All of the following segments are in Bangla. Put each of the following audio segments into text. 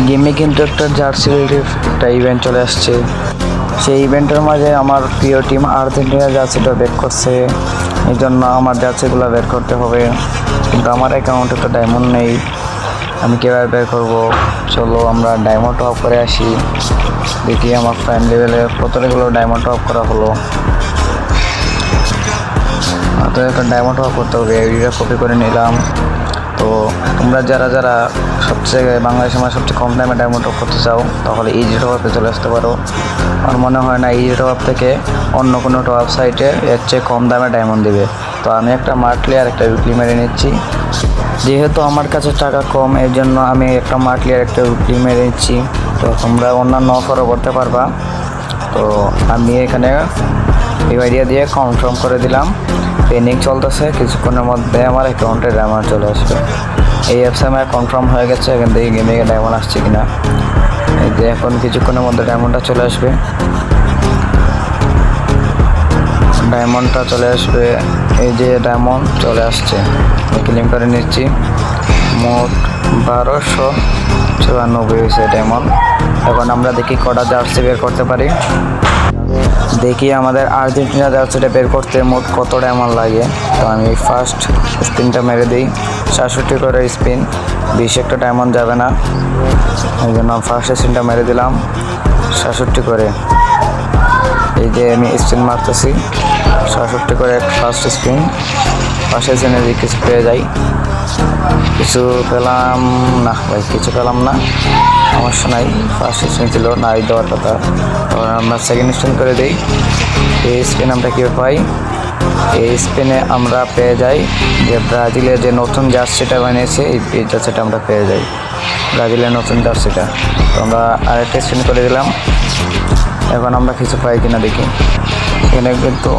গেমে কিন্তু একটা জার্সি রিলেটিভ একটা ইভেন্ট চলে আসছে। সেই ইভেন্টের মাঝে আমার প্রিয় টিম আর্জেন্টিনা জার্সিটা বের করছে, এই জন্য আমার জার্সিগুলো বের করতে হবে। কিন্তু আমার অ্যাকাউন্টে তো ডায়মন্ড নেই, আমি কীভাবে বের করবো? চলো আমরা ডায়মন্ড টপ করে আসি। দেখি আমার ফ্রেন্ড লেভেলে কতগুলো ডায়মন্ড টপ করা হলো। তো একটা ডায়মন্ড টপ করতে হবে, এইটা কপি করে নিলাম। তো তোমরা যারা যারা সবচেয়ে বাংলাদেশের মধ্যে সবচেয়ে কম দামে ডায়মন্ড টপ করতে চাও, তাহলে ইজি টপে চলে আসতে পারো। আমার মনে হয় না ইজি টপ থেকে অন্য কোনো টপ সাইটে এর চেয়ে কম দামে ডায়মন্ড দেবে। তো আমি একটা মার্টলি আর একটা উইকলি মেরে নিচ্ছি। যেহেতু আমার কাছে টাকা কম, এর জন্য আমি একটা মার্টলি আর একটা উইকলি মেরে নিচ্ছি। তো তোমরা অন্যান্য অফারও করতে পারবা। তো আমি এখানে এই আইডিয়া দিয়ে কনফার্ম করে দিলাম। পেন্ডিং চলতেছে, কিছুক্ষণের মধ্যে আমার অ্যাকাউন্টে ডায়মন্ড চলে আসবে। এই অ্যাপসে আমার কনফার্ম হয়ে গেছে, এখান থেকে গেমে ডায়মন্ড আসছে কিনা। এই যে এখন কিছুক্ষণের মধ্যে ডায়মন্ডটা চলে আসবে, ডায়মন্ডটা চলে আসবে। এই যে ডায়মন্ড চলে আসছে, ক্লেম করে নিচ্ছি। মোট 1294 হয়েছে ডায়মন্ড। এখন আমরা দেখি কটা জার্সি বের করতে পারি। দেখি আমাদের আর্জেন্টিনা জার্সিটা বের করতে মোট কত ডায়মন্ড লাগে। তো আমি ফার্স্ট স্পিনটা মেরে দিই, 67 করে স্পিন, 20 একটা ডায়মন্ড যাবে না, এই জন্য ফার্স্ট স্পিনটা মেরে দিলাম 67 করে। এই যে আমি স্পিন মারতেছি 67 করে ফার্স্ট স্পিন। ফার্স্ট স্পিনে যদি কিছু পেয়ে যাই, কিছু পেলাম না ভাই, কিছু পেলাম না, সমস্যা নাই। ফার্স্ট স্পিন ছিল না দেওয়ার কথা, তখন আমরা সেকেন্ড স্পিন করে দিই। এই স্পিন আমরা কীভাবে পাই? এই স্পিনে আমরা পেয়ে যাই যে ব্রাজিলের যে নতুন জার্সিটা বানিয়েছে, এই জার্সিটা আমরা পেয়ে যাই, ব্রাজিলের নতুন জার্সিটা। তো আমরা আরেকটা স্পিন করে দিলাম। এখন আমরা কিছু পাই কিনা দেখি। এখানে কিন্তু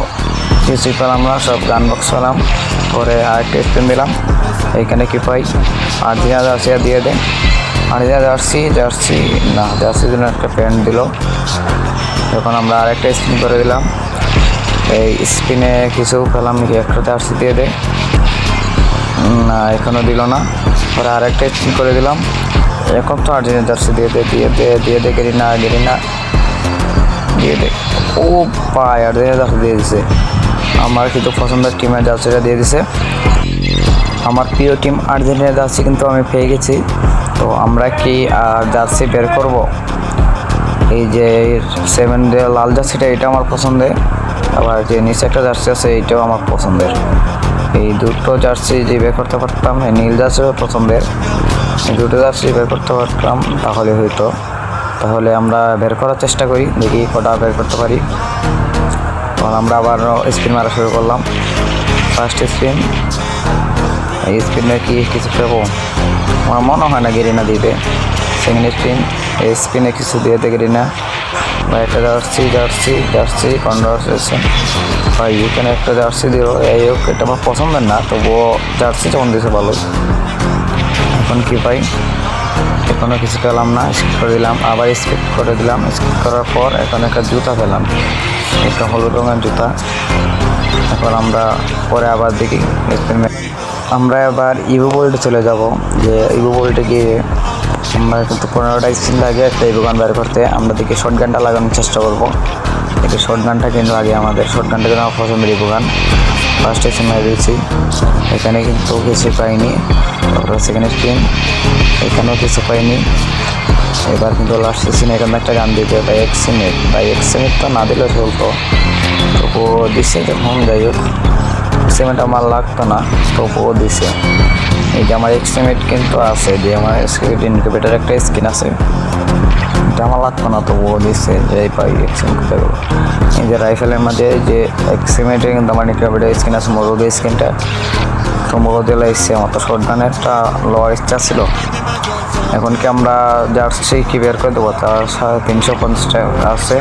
কিছুই পেলাম না, সব গান বক্স পেলাম। পরে আরেকটা স্পিন দিলাম, এইখানে কি পাই? আর্জেন্টিনা জার্সি দিয়ে দেয়, আর্জেন্টিনা জার্সি না, জার্সির জন্য একটা প্যান্ট দিল। এখন আমরা আরেকটা স্পিন করে দিলাম, এই স্পিনে কিছু পেলাম নাকি, একটা জার্সি দিয়ে দেয় না, এখনও দিল না। পরে আরেকটা স্পিন করে দিলাম, এখন তো আর্জেন্টিনা জার্সি দিয়ে দে গেরিনা দিয়ে দে। ও পায়, আর্জেন্টিনা জার্সি দিয়ে দিছে, আমার কিন্তু পছন্দের টিমের জার্সিটা দিয়ে দিছে। আমার প্রিয় টিম আর্জেন্টিনা জার্সি কিন্তু আমি পেয়ে গেছি। তো আমরা কি জার্সি বের করব? এই যে 7 লাল জার্সিটা, এটা আমার পছন্দের। আবার যে নিচে একটা জার্সি আছে, এইটাও আমার পছন্দের। এই দুটো জার্সি যে বের করতে পারতাম, এই নীল জার্সিও পছন্দের, এই দুটো জার্সি বের করতে পারতাম তাহলে হয়তো। তাহলে আমরা বের করার চেষ্টা করি, দেখি কটা বের করতে পারি। তখন আমরা আবার স্পিন মারা শুরু করলাম। ফার্স্ট স্পিন, এই স্পিনে কি কিছু পেবো? আমার মনে হয় না গেরিনা দিবে। সেকেন্ড স্পিন, এই স্পিনে কিছু দিয়ে দে গেরিনা। বা একটা জার্সি কনভার্সেশন ভাই, এখানে একটা জার্সি দিল। এই হোক, এটা আমার পছন্দের না, তবুও জার্সি যখন দিয়েছে ভালো। এখন কি পাই? এখনও কিছু পেলাম না, স্কিপ করে দিলাম। আবার স্কিপ করে দিলাম, স্কিপ করার পর এখন একটা জুতা পেলাম, একটা হলুদ রঙের জুতা। এখন আমরা পরে আবার দেখি আমরা এবার ইভো বোল্টে চলে যাব। যে ইভো বোল্টে গিয়ে আমরা কিন্তু 15টা স্পিন লাগে একটা ইভো গান বের করতে। আমরা দেখি শর্ট গানটা লাগানোর চেষ্টা করবো। দেখি শর্ট গানটা কিন্তু আগে আমাদের শর্ট গানটা কিন্তু আমার পছন্দের ইভো গান। ফার্স্ট স্পিন মেরে দিয়েছি, এখানে কিন্তু কিছু পাইনি। তারপরে সেকেন্ড স্পিন, এখানেও কিছু পাইনি। এবার কিন্তু লাস্ট স্পিনে এখানে একটা গান দিতে হয়, এক্সিমেট তো না দিলে চলতো, তবুও দিছে। যখন যাই হোক, এক্সিমেট আমার লাগতো না, তবুও দিছে। এই যে আমার এক্সিমেট কিন্তু আছে, যে আমার ইনকিউবেটার একটা স্কিন আছে, এটা আমার লাগতো না, তবুও দিচ্ছে যে পাই এক্সিমেট কোথায় গেলো। এই যে রাইফেলের মাঝে যে এক্সিমেটে কিন্তু আমার ইনকিউবেটার স্কিন আছে, মোরগের স্কিনটা, তো মোরগে লাগছে। আমার তো শর্ট গানেরটা লোয়ার ইচ্ছা ছিল। এখন কি আমরা জার্সি কি বের করে দেবো? তার 350 আছে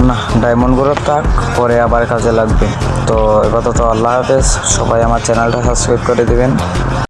না, ডায়মন্ডগুলো থাক, পরে আবার কাজে লাগবে। তো এবার তো আল্লাহ হাফেজ, সবাই আমার চ্যানেলটা সাবস্ক্রাইব করে দিবেন।